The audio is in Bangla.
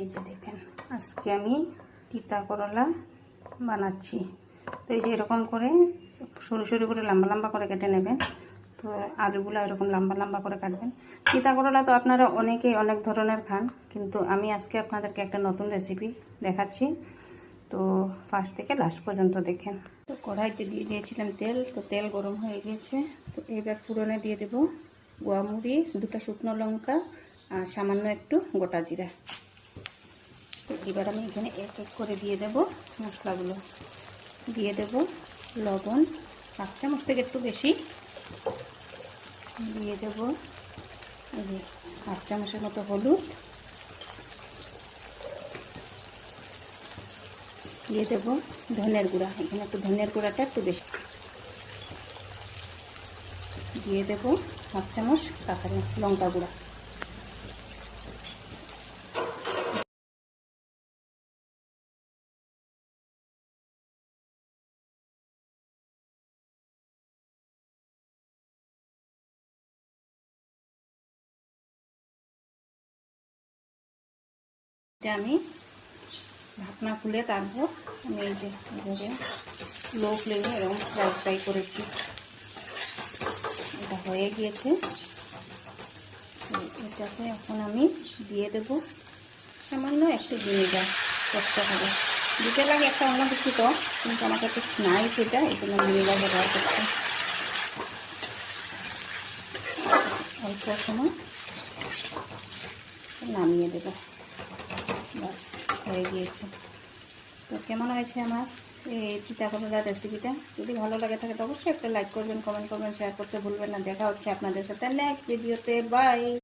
এই যে দেখেন আজকে আমি তিতা করলা বানাচ্ছি। তো এই যে এরকম করে সরু সরু করে লম্বা লম্বা করে কেটে নেবেন। তো আলুগুলো এরকম লম্বা লম্বা করে কাটবেন। তিতা করলা তো আপনারা অনেকেই অনেক ধরনের খান, কিন্তু আমি আজকে আপনাদেরকে একটা নতুন রেসিপি দেখাচ্ছি। তো ফার্স্ট থেকে লাস্ট পর্যন্ত দেখেন। তো কড়াইতে দিয়ে দিয়েছিলাম তেল, তো তেল গরম হয়ে গিয়েছে। তো এবার ফোড়নে দিয়ে দেবো গোয়ামরিচ, দুটো শুকনো লঙ্কা আর সামান্য একটু গোটা জিরা। এবার আমি এখানে এক এক করে দিয়ে দেব মশলাগুলো। দিয়ে দেব লবণ 5 চামচ থেকে একটু বেশি, দিয়ে দেব এই যে 8 চামচের মতো হলুদ, দিয়ে দেব ধনের গুঁড়া, এখানে একটু ধনের গুঁড়াটা একটু বেশি, দিয়ে দেব 1 চামচ কাঁচা লঙ্কা গুঁড়া। আমি ঢাকনা খুলে তারপর আমি এই যে এভাবে লো ফ্লেমে এরকম ফ্রাই করেছি। এটা হয়ে গিয়েছে। এটাতে এখন আমি দিয়ে দেব সামান্য একটু ভিনেগার, কষ্ট হবে দিতে লাগে একটা অন্য কিছু, তো কিন্তু আমার কাছে নাই সেটা, এই জন্য ভিনেগার ব্যবহার করছি। অল্প সময় নামিয়ে দেব, বাস হয়ে গিয়েছে। তো কেমন হয়েছে আমার এই তিতা করলার রেসিপিটা? যদি ভালো লাগে থাকে তো অবশ্যই একটা লাইক করবেন, কমেন্ট করবেন, শেয়ার করতে ভুলবেন না। দেখা হচ্ছে আপনাদের সাথে নেক্সট ভিডিওতে। বাই।